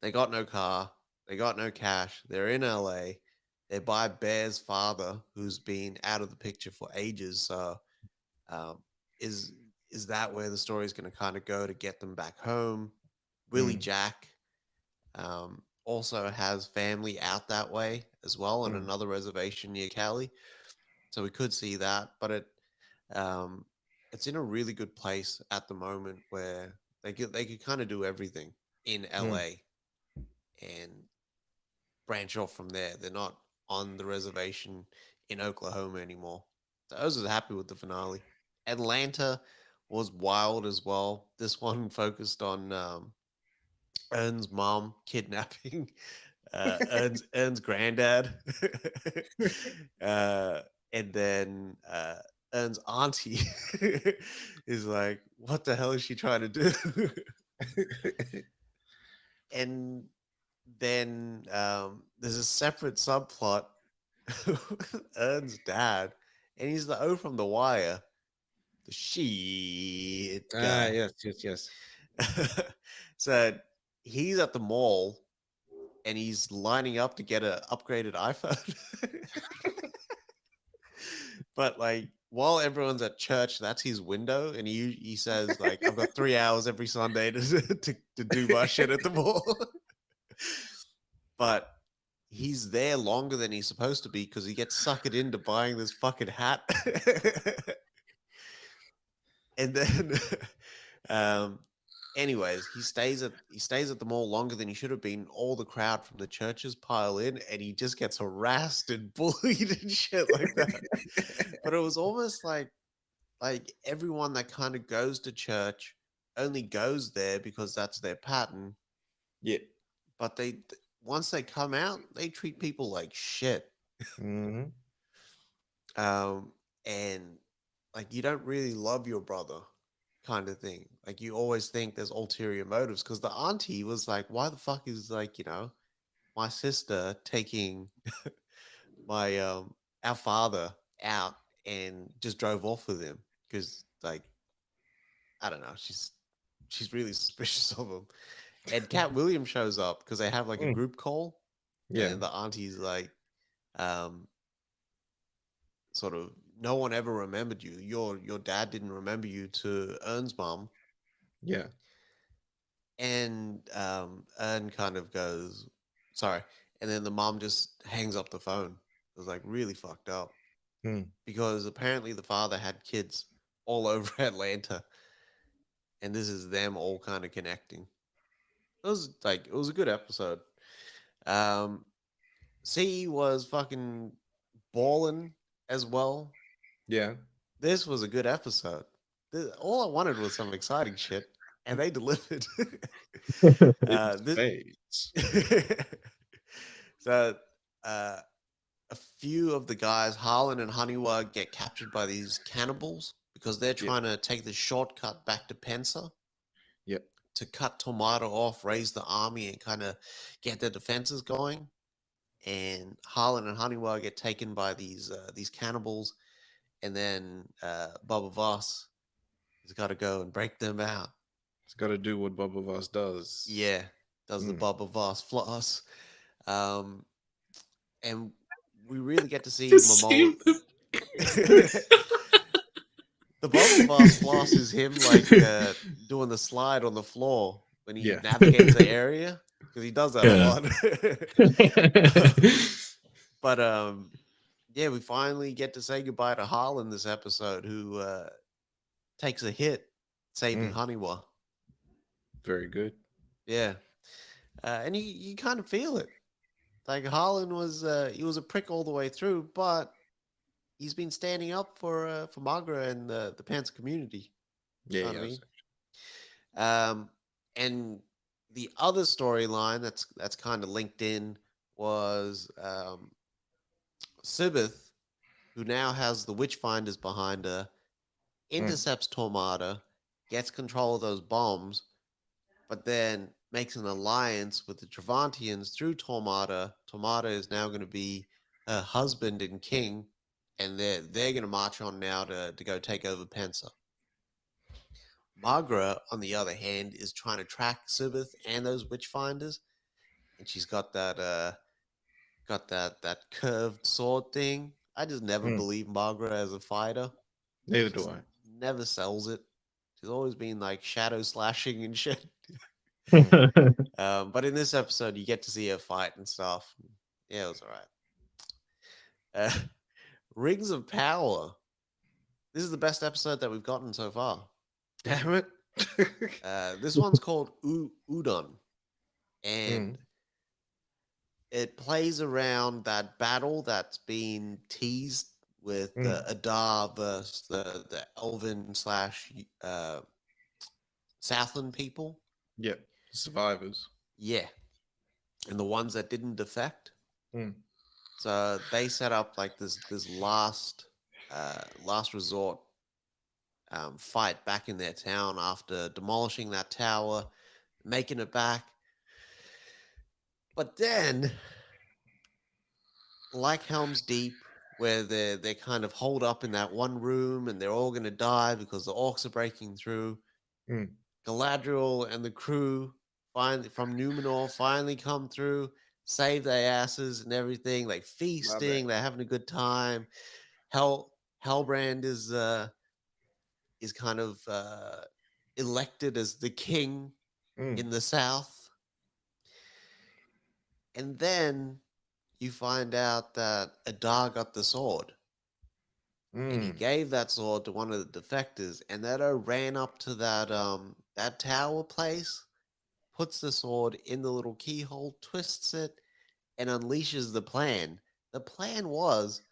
they got no car, they got no cash, they're in LA, they're by Bear's father, who's been out of the picture for ages. So um, is is that where the story is going to kind of go to get them back home? Willie Mm. Jack also has family out that way as well on Mm. another reservation near Cali, so we could see that. But um, it's in a really good place at the moment where they could kind of do everything in Mm. LA and branch off from there. They're not on the reservation in Oklahoma anymore. So I was happy with the finale. Atlanta was wild as well. This one focused on Ern's mom kidnapping Ern's granddad, uh, and then Ern's auntie is like, "What the hell is she trying to do?" And then there's a separate subplot with Ern's dad, and he's the O from The Wire, the shit guy. Yes, yes, yes. So he's at the mall and he's lining up to get an upgraded iPhone. But like while everyone's at church, that's his window, and he says like, "I've got 3 hours every Sunday to do my shit at the mall." But he's there longer than he's supposed to be because he gets suckered into buying this fucking hat. And then anyways, he stays at the mall longer than he should have been. All the crowd from the churches pile in, and he just gets harassed and bullied and shit like that. But it was almost like everyone that kind of goes to church only goes there because that's their pattern. Yeah. But once they come out, they treat people like shit. Mm-hmm. And like you don't really love your brother kind of thing. Like you always think there's ulterior motives because the auntie was like, why the fuck is like, you know, my sister taking my our father out and just drove off with him because like I don't know, she's really suspicious of him. And Cat Williams shows up because they have like a Mm. group call, Yeah. and the auntie's like, um, sort of no one ever remembered you. Your dad didn't remember you to Ern's mom. Yeah. And Ern kind of goes, sorry. And then the mom just hangs up the phone. It was like really fucked up Hmm. because apparently the father had kids all over Atlanta. And this is them all kind of connecting. It was a good episode. Um, C was fucking balling as well. Yeah. This was a good episode. All I wanted was some exciting shit, and they delivered. It's This, fades. so, a few of the guys, Harlan and Honeywell, get captured by these cannibals because they're Yeah. trying to take the shortcut back to Pensa Yep. to cut Tomato off, raise the army, and kind of get their defenses going. And Harlan and Honeywell get taken by these cannibals, and then Bubba Voss has got to go and break them out. It's got to do what Bubba Voss does. Yeah, does the Mm. Bubba Voss floss. And we really get to see Just Momoa. see The Bubba Voss floss is him like doing the slide on the floor when he Yeah. navigates the area because he does that a Yeah. lot. But yeah, we finally get to say goodbye to Harlan this episode, who takes a hit saving Honeywell. Very good. Yeah, and you kind of feel it. Like Harlan was he was a prick all the way through, but he's been standing up for Magra and the Pants community. Yeah. You know what I Yes. mean? And the other storyline that's kind of linked in was Sibith, who now has the Witchfinders behind her, intercepts Tormata, gets control of those bombs, but then makes an alliance with the Travantians through Tormata. Tormata is now going to be her husband and king, and they're going to march on now to go take over Pensa. Magra, on the other hand, is trying to track Sibith and those Witchfinders, and she's got that curved sword thing. I just never believed Magra as a fighter. Neither do I. Never sells it. She's always been like shadow slashing and shit. But in this episode, you get to see her fight and stuff. Yeah, it was all right. Rings of Power. This is the best episode that we've gotten so far. Damn it. This one's called Udon. And it plays around that battle that's been teased with Adar versus the Elven slash Southland people. Yeah. Survivors. Yeah. And the ones that didn't defect. Mm. So they set up like this last resort fight back in their town after demolishing that tower, making it back. But then, like Helm's Deep, where they're kind of holed up in that one room and they're all going to die because the orcs are breaking through. Galadriel and the crew finally from Numenor finally come through, save their asses and everything, like feasting, they're having a good time. Hellbrand is kind of elected as the king in the south. And then you find out that Adar got the sword. And he gave that sword to one of the defectors, and Edo ran up to that tower place, puts the sword in the little keyhole, twists it, and unleashes the plan. The plan was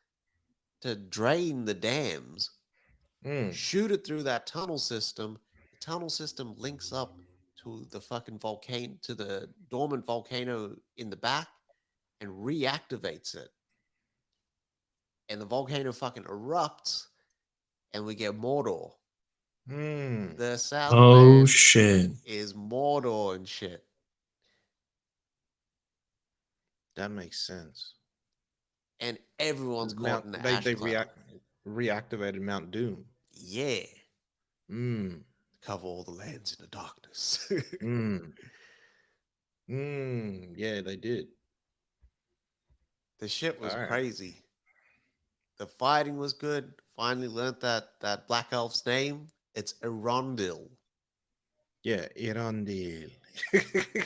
to drain the dams, shoot it through that tunnel system. The tunnel system links up to the fucking volcano, to the dormant volcano in the back, and reactivates it. And the volcano fucking erupts, and we get Mordor. The Southland shit. is Mordor and shit. That makes sense. And everyone's caught in the ash They cloud. reactivated Mount Doom. Yeah. Mm. Cover all the lands in the darkness. Yeah, they did. The shit was All right. crazy. the fighting was good. Finally learned that black elf's name. It's Arondil. Yeah, Irondil.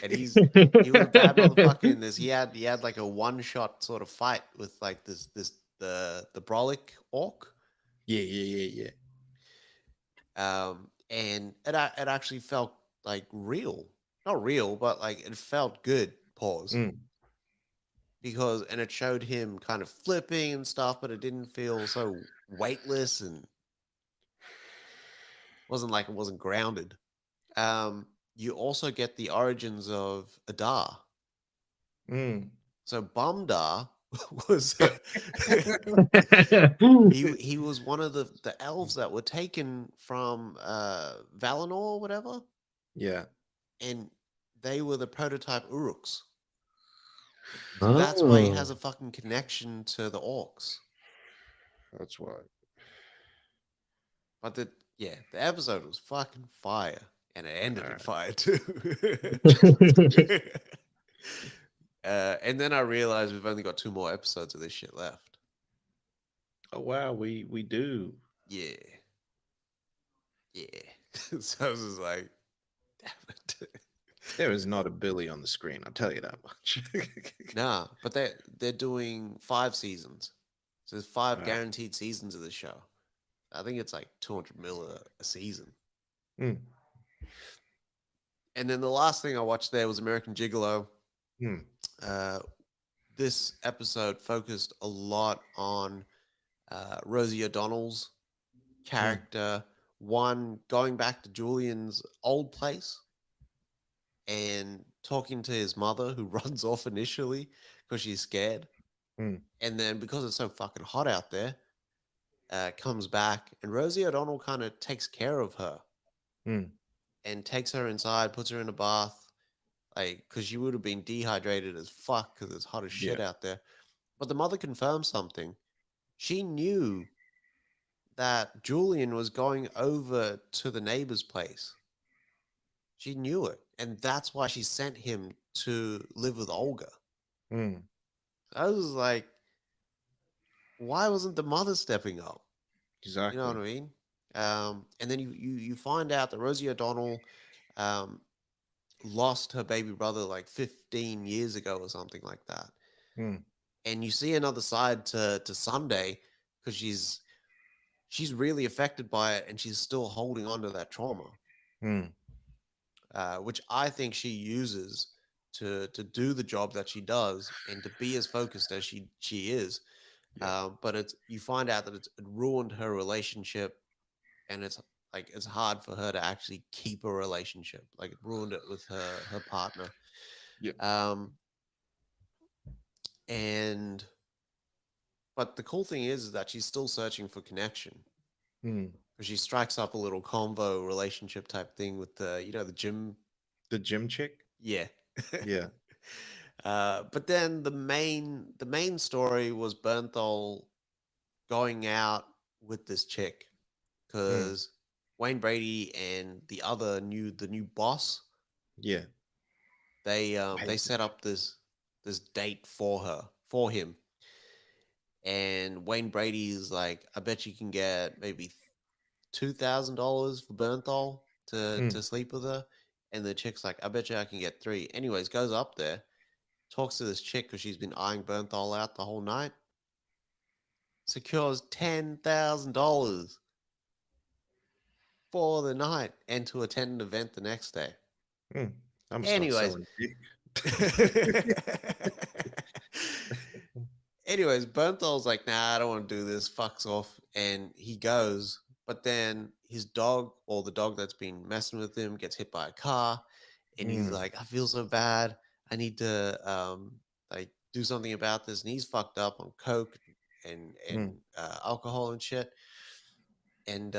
And he was a bad motherfucker in this. He had like a one shot sort of fight with like the Brolic orc. Yeah. And it actually felt like real. Not real, but like it felt good. Pause. Mm, Because and it showed him kind of flipping and stuff, but it didn't feel so weightless and wasn't like it wasn't grounded. You also get the origins of Adar. mm. So Bumdar was he was one of the elves that were taken from Valinor or whatever, Yeah, and they were the prototype Uruks. So that's why he has a fucking connection to the orcs. that's why. But the episode was fucking fire, and it ended in Alright. fire too. And then I realized we've only got 2 more episodes of this shit left. Oh wow, we do. Yeah. So I was just like, damn it. There is not a Billy on the screen. I'll tell you that much. Nah, but they're doing 5 seasons. So there's 5 Wow. guaranteed seasons of the show. I think it's like 200 mil a season. Mm, And then the last thing I watched there was American Gigolo. mm, This episode focused a lot on Rosie O'Donnell's character. One, going back to Julian's old place and talking to his mother, who runs off initially because she's scared. mm, And then because it's so fucking hot out there, comes back, and Rosie O'Donnell kind of takes care of her mm. and takes her inside, puts her in a bath, like because she would have been dehydrated as fuck because it's hot as shit Yeah. out there. But the mother confirmed something. She knew that Julian was going over to the neighbor's place. She knew it, and that's why she sent him to live with Olga. Mm. I was like, why wasn't the mother stepping up? Exactly. You know what I mean? And then you find out that Rosie O'Donnell um, lost her baby brother like 15 years ago or something like that. Mm, And you see another side to Sunday because she's really affected by it and she's still holding on to that trauma, mm. which I think she uses to do the job that she does and to be as focused as she is. Yeah. But it's you find out that it ruined her relationship, and it's hard for her to actually keep a relationship. Like it ruined it with her partner. Yeah. And but the cool thing is that she's still searching for connection. Mm. Because she strikes up a little convo relationship type thing with the gym. The gym chick? Yeah. Yeah. But then the main story was Bernthal going out with this chick because Wayne Brady and the new boss, Yeah. they set up this date for him. And Wayne Brady's like, I bet you can get maybe $2,000 for Bernthal to sleep with her. And the chick's like, I bet you I can get 3. Anyways, goes up there, talks to this chick because she's been eyeing Bernthal out the whole night. Secures $10,000 for the night and to attend an event the next day. Mm. I'm Anyways. selling dick. Anyways, Bernthal's like, nah, I don't want to do this. Fucks off. And he goes. But then his dog, or the dog that's been messing with him, gets hit by a car. And he's like, I feel so bad. I need to like do something about this. And he's fucked up on coke and alcohol and shit. And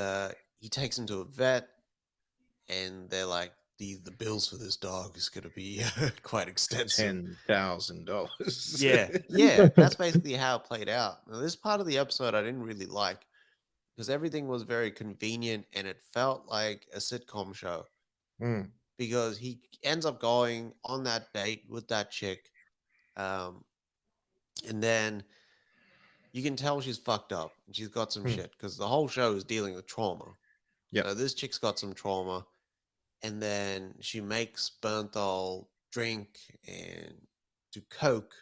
he takes him to a vet. And they're like, the bills for this dog is going to be quite extensive. $10,000. Yeah, that's basically how it played out. Now, this part of the episode I didn't really like because everything was very convenient and it felt like a sitcom show. Mm. Because he ends up going on that date with that chick, and then you can tell she's fucked up and she's got some Hmm. shit because the whole show is dealing with trauma. Yep. So this chick's got some trauma, and then she makes Bernthal drink and do coke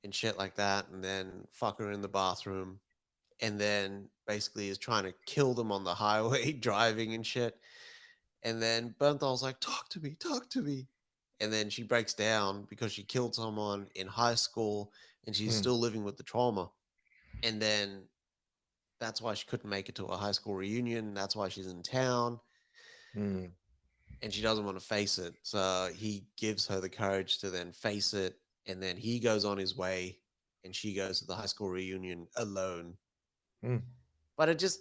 and shit like that, and then fuck her in the bathroom, and then basically is trying to kill them on the highway driving and shit. And then Bernthal's like, talk to me, talk to me. And then she breaks down because she killed someone in high school and she's Hmm. still living with the trauma. And then that's why she couldn't make it to a high school reunion. That's why she's in town Hmm. and she doesn't want to face it. So he gives her the courage to then face it. And then he goes on his way and she goes to the high school reunion alone. Hmm. But it just,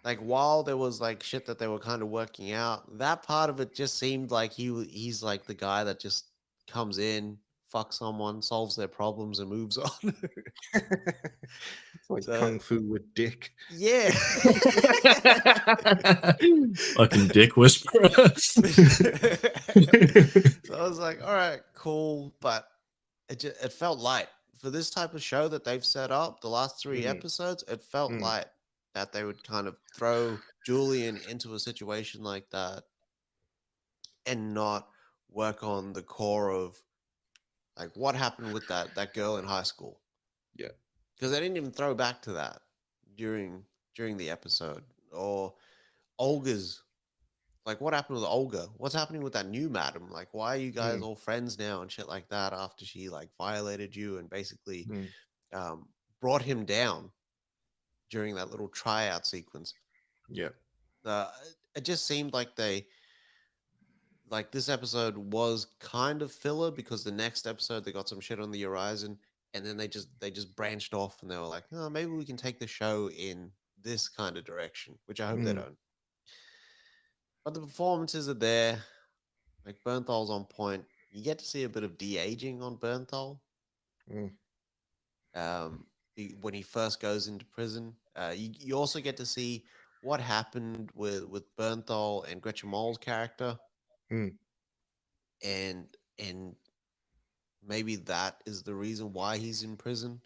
like, while there was like shit that they were kind of working out, that part of it just seemed like he's like the guy that just comes in, fucks someone, solves their problems, and moves on. It's like So- kung fu with dick. Yeah. Fucking dick whisperer. So I was like, all right, cool, but it felt light for this type of show that they've set up. The last 3 Mm. episodes, it felt Mm. light that they would kind of throw Julian into a situation like that and not work on the core of like what happened with that girl in high school. Yeah. Because they didn't even throw back to that during the episode. Or Olga's, like, what happened with Olga? What's happening with that new madam? Like, why are you guys all friends now and shit like that after she like violated you and basically Mm. brought him down during that little tryout sequence? Yeah. It just seemed like this episode was kind of filler because the next episode they got some shit on the horizon, and then they just branched off and they were like, oh, maybe we can take the show in this kind of direction, which I hope they Mm. don't. But the performances are there. Like, Bernthal's on point. You get to see a bit of de-aging on Bernthal. Mm. When he first goes into prison. You also get to see what happened with Bernthal and Gretchen Moll's character. Mm. And maybe that is the reason why he's in prison.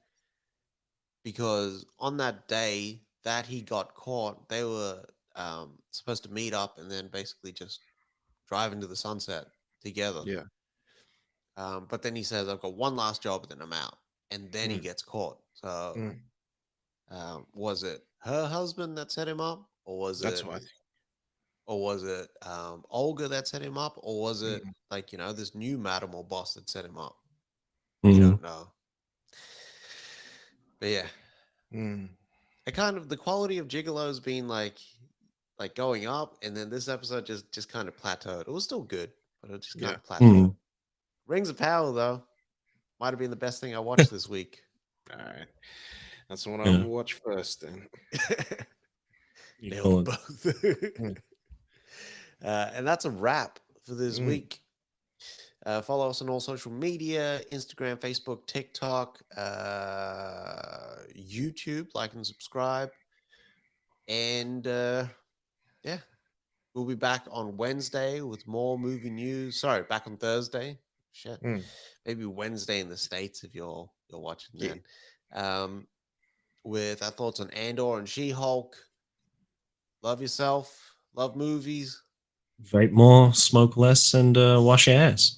Because on that day that he got caught, they were supposed to meet up and then basically just drive into the sunset together. Yeah. But then he says, I've got one last job and then I'm out. And then he Mm. gets caught. So Mm. was it her husband that set him up? Or was That's it what I think. Olga that set him up? Or was it Mm. like, this new madam or boss that set him up? Mhm. You don't know. But yeah. Mm. It kind of, the quality of Gigolo's been like going up, and then this episode just kind of plateaued. It was still good, but it just kind of plateaued. Rings of Power though might have been the best thing I watched this week. All right. That's the one Yeah. I'll watch first then. You Nailed call them it. both. And that's a wrap for this week. Follow us on all social media: Instagram, Facebook, TikTok, YouTube. Like and subscribe. And yeah, we'll be back on Wednesday with more movie news. Sorry, back on Thursday. Shit, maybe Wednesday in the States if you're watching then. With our thoughts on Andor and She-Hulk. Love yourself. Love movies. Vape more, smoke less, and wash your ass.